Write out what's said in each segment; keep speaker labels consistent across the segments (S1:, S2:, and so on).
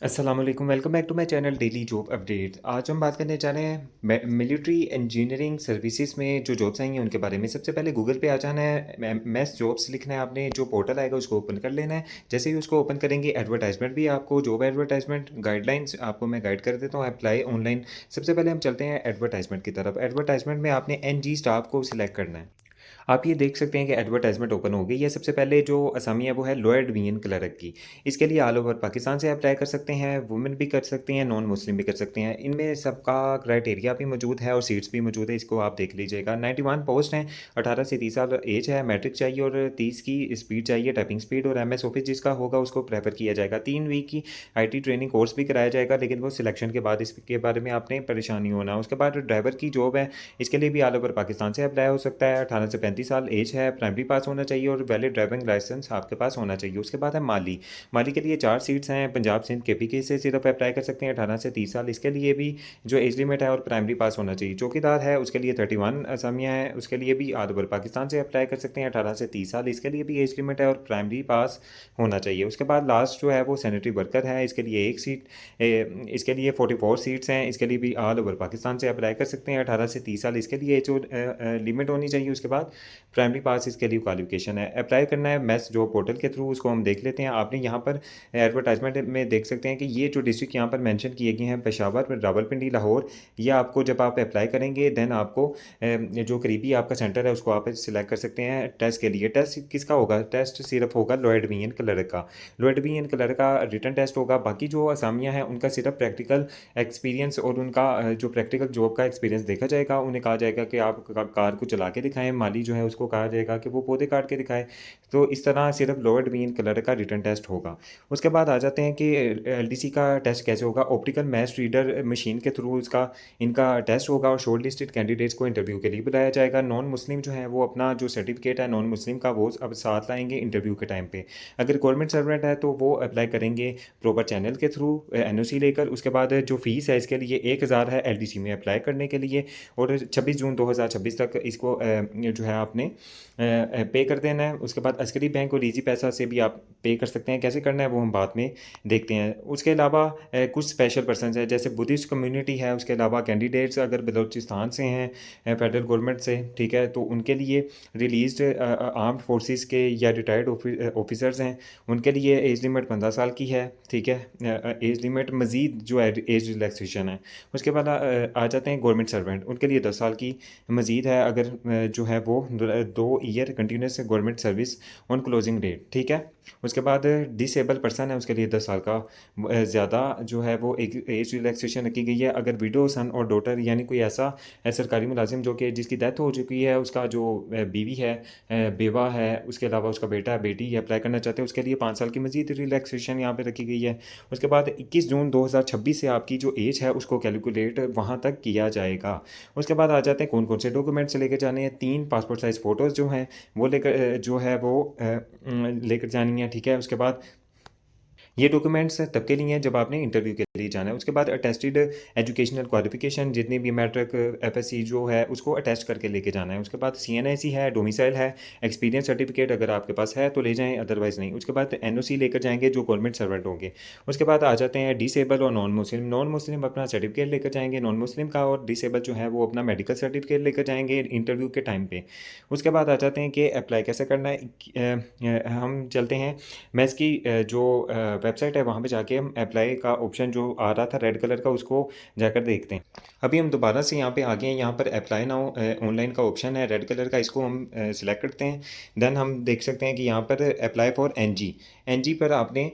S1: अस्सलाम वालेकुम, welcome back to my channel daily job update. आज हम बात करने जा रहे हैं मिलिट्री इंजीनियरिंग सर्विसेज में जो जॉब्स आई हैं उनके बारे में। सबसे पहले गूगल पे आ जाना है, मैस जॉब्स लिखना है आपने, जो पोर्टल आएगा उसको ओपन कर लेना है। जैसे ही उसको ओपन करेंगे एडवर्टाइजमेंट भी आपको, जॉब एडवर्टाइजमेंट गाइडलाइंस आपको मैं गाइड कर देता हूँ, अप्लाई ऑनलाइन। सबसे पहले हम चलते हैं एडवर्टाइजमेंट की तरफ। एडवर्टाइजमेंट में आपने NG स्टाफ को सिलेक्ट करना है। आप ये देख सकते हैं कि एडवर्टाइजमेंट ओपन हो गई है। सबसे पहले जो असामी है वो है लोअर डिवीजन क्लर्क की। इसके लिए ऑल ओवर पाकिस्तान से अप्लाई कर सकते हैं, वुमेन भी कर सकते हैं, नॉन मुस्लिम भी कर सकते हैं। इनमें सबका क्राइटेरिया भी मौजूद है और सीट्स भी मौजूद है, इसको आप देख लीजिएगा। 91 पोस्ट हैं, 18 से 30 साल एज है, मैट्रिक चाहिए और 30 की स्पीड चाहिए, टाइपिंग स्पीड, और MS ऑफिस जिसका होगा उसको प्रेफर किया जाएगा। 3 वीक की IT ट्रेनिंग कोर्स भी कराया जाएगा, लेकिन वो सिलेक्शन के बाद इसके बारे में आपने परेशान नहीं होना। उसके बाद ड्राइवर की जॉब है, इसके लिए भी ऑल ओवर पाकिस्तान से अप्लाई हो सकता है। 18 से 35 साल एज है, प्राइमरी पास होना चाहिए और वैलिड ड्राइविंग लाइसेंस आपके पास होना चाहिए। उसके बाद है माली। माली के लिए 4 सीट्स हैं, पंजाब सिंध KPK से सिर्फ अप्लाई कर सकते हैं 18 से 30 साल। इसके लिए भी जो एज लिमिट है और प्राइमरी पास होना चाहिए। चौकीदार है, उसके लिए 31 असामियाँ हैं, उसके लिए भी ऑल ओवर पाकिस्तान से अप्लाई कर सकते हैं 18 से 30 साल। इसके लिए भी एज लिमिट है और प्राइमरी पास होना चाहिए। उसके बाद लास्ट जो है वो सैनिटरी वर्कर है, इसके लिए 1 सीट, इसके लिए 44 सीट्स हैं, इसके लिए भी ऑल ओवर पाकिस्तान से अप्लाई कर सकते हैं 18 से 30 साल। इसके लिए जो लिमिट होनी चाहिए। उसके बाद प्राइमरी पास इसके लिए क्वालिफिकेशन है। अप्लाई करना है मैस जॉब पोर्टल के थ्रू, उसको हम देख लेते हैं। आपने यहाँ पर एडवर्टाइजमेंट में देख सकते हैं कि ये जो डिस्ट्रिक्ट यहाँ पर मेंशन किए गए हैं, पेशावर, रावलपिंडी, लाहौर, ये आपको जब आप अप्लाई करेंगे देन आपको जो करीबी आपका सेंटर है उसको आप सिलेक्ट कर सकते हैं टेस्ट के लिए। टेस्ट किसका होगा? टेस्ट सिर्फ होगा लोअर डिवीजन क्लर्क का। लोअर डिवीजन क्लर्क का रिटन टेस्ट होगा। बाकी जो असामियाँ हैं उनका सिर्फ प्रैक्टिकल एक्सपीरियंस और उनका जो प्रैक्टिकल जॉब का एक्सपीरियंस देखा जाएगा। उन्हें कहा जाएगा कि आप कार को चला के दिखाएं, माली जो है उसको कहा जाएगा कि वो पौधे काट के दिखाए। तो इस तरह सिर्फ लोअर डिवीजन क्लर्क का रिटन टेस्ट होगा। उसके बाद आ जाते हैं कि LDC का टेस्ट कैसे होगा। ऑप्टिकल मैच रीडर मशीन के थ्रू इसका इनका टेस्ट होगा और शॉर्ट लिस्टेड कैंडिडेट्स को इंटरव्यू के लिए बुलाया जाएगा। नॉन मुस्लिम जो है वो अपना जो सर्टिफिकेट है नॉन मुस्लिम का वो अब साथ लाएंगे इंटरव्यू के टाइम पे। अगर गवर्नमेंट सर्वेंट है तो वो अप्लाई करेंगे प्रॉपर चैनल के थ्रू NOC लेकर। उसके बाद जो फीस है इसके लिए 1000 है LDC में अप्लाई करने के लिए, और 26 जून 2026 तक इसको जो है आपने पे कर देना है। उसके बाद अस्करी बैंक और ईजी पैसा से भी आप पे कर सकते हैं। कैसे करना है वो हम बाद में देखते हैं। उसके अलावा कुछ स्पेशल पर्सन है, जैसे बुद्धिस्ट कम्युनिटी है। उसके अलावा कैंडिडेट्स अगर बलोचिस्तान से हैं फेडरल गवर्नमेंट से, ठीक है, तो उनके लिए रिलीज्ड आर्म्ड फोर्सेस के या रिटायर्ड ऑफिसर्स हैं, उनके लिए एज लिमिट 15 साल की है, ठीक है। एज लिमिट मज़ीद जो है एज रिलैक्सेशन है। उसके बाद आ जाते हैं गवर्नमेंट सर्वेंट, उनके लिए 10 साल की मज़ीद है अगर जो है वो 2 year continuous government service on closing date, ठीक है। उसके बाद डिसेबल पर्सन है, उसके लिए 10 साल का ज़्यादा जो है वो एक एज रिलैक्सेशन रखी गई है। अगर विडो सन और डॉटर यानी कोई ऐसा सरकारी मुलाजिम जो कि जिसकी डेथ हो चुकी है, उसका जो बीवी है, बेवा है, उसके अलावा उसका बेटा है, बेटी अप्लाई करना चाहते हैं, उसके लिए 5 साल की मज़ीद रिलैक्सेशन यहाँ पे रखी गई है। उसके बाद 21 जून 2026 से आपकी जो एज है उसको कैलकुलेट वहाँ तक किया जाएगा। उसके बाद आ जाते हैं कौन कौन से डॉक्यूमेंट्स लेकर जाने हैं। 3 पासपोर्ट साइज़ फ़ोटोज़ जो हैं वो लेकर जो है वो लेकर जानी है, ठीक है। उसके बाद ये डॉक्यूमेंट्स तब के लिए हैं जब आपने इंटरव्यू के लिए जाना है। उसके बाद अटेस्टेड एजुकेशनल क्वालिफिकेशन जितनी भी मैट्रिक FSC जो है उसको अटेस्ट करके लेके जाना है। उसके बाद CNIC है, डोमिसाइल है, एक्सपीरियंस सर्टिफिकेट अगर आपके पास है तो ले जाएं, अदरवाइज़ नहीं। उसके बाद NOC लेकर जाएंगे जो गवर्नमेंट सर्वेंट होंगे। उसके बाद आ जाते हैं डिसेबल और नॉन मुस्लिम। नॉन मुस्लिम अपना सर्टिफिकेट लेकर जाएंगे नॉन मुस्लिम का, और डिसेबल जो है वो अपना मेडिकल सर्टिफिकेट लेकर जाएंगे इंटरव्यू के टाइम पे। उसके बाद आ जाते हैं कि अप्लाई कैसे करना है। हम चलते हैं, मैं इसकी जो वेबसाइट है वहाँ पे जाके हम अप्लाई का ऑप्शन जो आ रहा था रेड कलर का उसको जाकर देखते हैं। अभी हम दोबारा से यहाँ पे आ गए हैं, यहाँ पर अप्लाई नाउ ऑनलाइन का ऑप्शन है रेड कलर का, इसको हम सिलेक्ट करते हैं। देन हम देख सकते हैं कि यहाँ पर अप्लाई फॉर NG पर आपने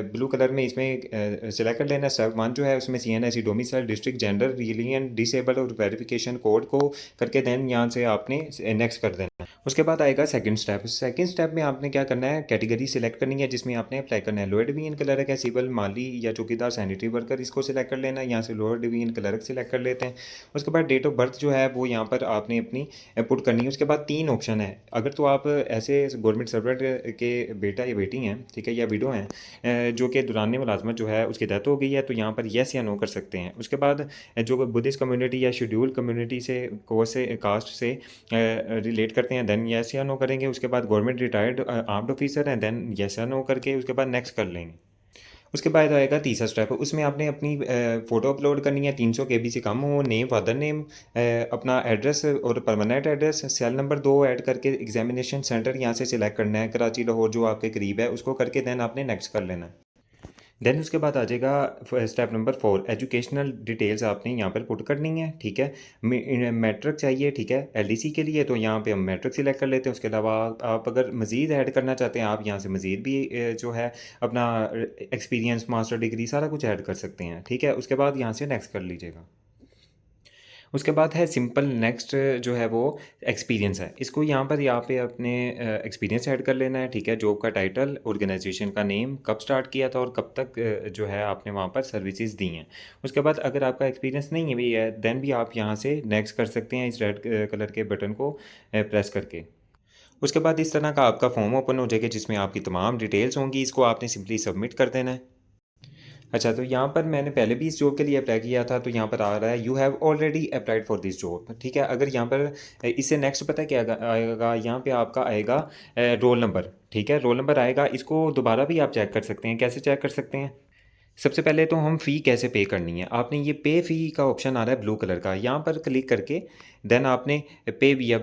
S1: ब्लू कलर में इसमें सिलेक्ट कर लेना। स्टेप 1 जो है उसमें CNIC domicile, district, gender, religion, disable और वेरिफिकेशन कोड को करके देन यहाँ से आपने नेक्स्ट कर देना। उसके बाद आएगा सेकंड स्टेप। सेकंड स्टेप में आपने क्या करना है, कैटेगरी सिलेक्ट करनी है जिसमें आपने अप्लाई करना है। लोअर डिवीजन क्लर्क है, सिविल, माली या चौकीदार, सैनिटरी वर्कर, इसको सिलेक्ट कर लेना है। यहाँ से लोअर डिवीजन क्लर्क सिलेक्ट कर लेते हैं। उसके बाद डेट ऑफ बर्थ जो है वो यहाँ पर आपने अपनी पुट करनी है। उसके बाद 3 ऑप्शन है। अगर तो आप ऐसे गवर्नमेंट सर्वेंट के बेटा या बेटी हैं, ठीक है, या विडो हैं जो कि दौरान मुलाजमत जो है उसकी डेथ हो गई है, तो यहाँ पर येस या नो कर सकते हैं। उसके बाद जो बुद्धिस्ट कम्युनिटी या शेड्यूल कम्युनिटी से कास्ट से रिलेट करते हैं देन येस या नो करेंगे। उसके बाद गवर्नमेंट रिटायर्ड आर्म्ड ऑफिसर हैं देन येस या नो करके उसके बाद नेक्स्ट कर लेंगे। उसके बाद आएगा तीसरा स्टेप, उसमें आपने अपनी फ़ोटो अपलोड करनी है, 300 केबी से कम हो, नेम, फादर नेम, अपना एड्रेस और permanent address, cell number 2 add करके एग्जामिनेशन सेंटर यहाँ से सिलेक्ट करना है, कराची, लाहौर जो आपके करीब है उसको करके देन आपने नेक्स्ट कर लेना है। देन उसके बाद आ जाएगा स्टेप नंबर 4, एजुकेशनल डिटेल्स आपने यहाँ पर पुट करनी है, ठीक है। मैट्रिक चाहिए, ठीक है, एलडीसी के लिए, तो यहाँ पे हम मैट्रिक सिलेक्ट कर लेते हैं। उसके अलावा आप अगर मज़ीद ऐड करना चाहते हैं, आप यहाँ से मज़ीद भी जो है अपना एक्सपीरियंस, मास्टर डिग्री सारा कुछ ऐड कर सकते हैं, ठीक है। उसके बाद यहाँ से नेक्स्ट कर लीजिएगा। उसके बाद है सिंपल नेक्स्ट, जो है वो एक्सपीरियंस है, इसको यहाँ पे अपने एक्सपीरियंस ऐड कर लेना है, ठीक है। जॉब का टाइटल, ऑर्गेनाइजेशन का नेम, कब स्टार्ट किया था और कब तक जो है आपने वहाँ पर सर्विसेज दी हैं। उसके बाद अगर आपका एक्सपीरियंस नहीं है भी है देन भी आप यहाँ से नेक्स्ट कर सकते हैं इस रेड कलर के बटन को प्रेस करके। उसके बाद इस तरह का आपका फॉर्म ओपन हो जाएगा जिसमें आपकी तमाम डिटेल्स होंगी, इसको आपने सिंपली सबमिट कर देना है। अच्छा, तो यहाँ पर मैंने पहले भी इस जॉब के लिए अप्लाई किया था, तो यहाँ पर आ रहा है you have already applied for this job, ठीक है। अगर यहाँ पर इससे नेक्स्ट पता है क्या आएगा, यहाँ पे आपका आएगा रोल नंबर, ठीक है। रोल नंबर आएगा, इसको दोबारा भी आप चेक कर सकते हैं। कैसे चेक कर सकते हैं? सबसे पहले तो हम फ़ी कैसे पे करनी है, आपने ये पे फ़ी का ऑप्शन आ रहा है ब्लू कलर का, यहाँ पर क्लिक करके देन आपने पे विया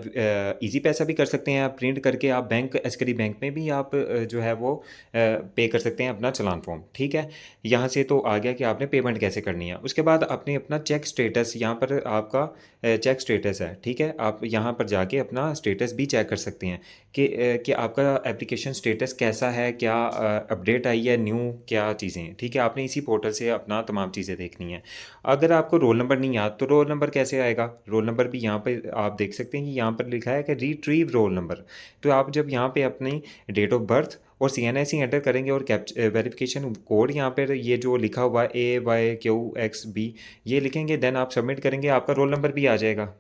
S1: ईज़ी पैसा भी कर सकते हैं, आप प्रिंट करके आप बैंक, एसकरी बैंक में भी आप जो है वो पे कर सकते हैं अपना चालान फॉर्म, ठीक है। यहाँ से तो आ गया कि आपने पेमेंट कैसे करनी है। उसके बाद आपने अपना चेक स्टेटस, यहाँ पर आपका चेक स्टेटस है, ठीक है। आप यहाँ पर जाके अपना स्टेटस भी चेक कर सकते हैं कि आपका एप्लीकेशन स्टेटस कैसा है, क्या अपडेट आई है न्यू, क्या चीज़ें हैं, ठीक है। आपने इसी पोर्टल से अपना तमाम चीज़ें देखनी है। अगर आपको रोल नंबर नहीं याद तो रोल नंबर कैसे आएगा? रोल नंबर भी यहाँ पे आप देख सकते हैं कि यहाँ पर लिखा है कि रिट्रीव रोल नंबर। तो आप जब यहाँ पे अपनी डेट ऑफ बर्थ और CNIC एंटर करेंगे और वेरिफिकेशन कोड यहाँ पर ये जो लिखा हुआ है AYQXB ये लिखेंगे, देन आप सबमिट करेंगे, आपका रोल नंबर भी आ जाएगा।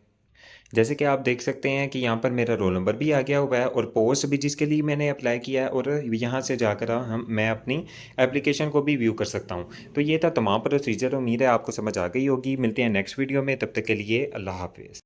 S1: जैसे कि आप देख सकते हैं कि यहाँ पर मेरा रोल नंबर भी आ गया हुआ है और पोस्ट भी जिसके लिए मैंने अप्लाई किया है, और यहाँ से जाकर मैं अपनी एप्लीकेशन को भी व्यू कर सकता हूँ। तो ये था तमाम प्रोसीजर, उम्मीद है आपको समझ आ गई होगी। मिलते हैं नेक्स्ट वीडियो में, तब तक के लिए अल्लाह हाफिज़।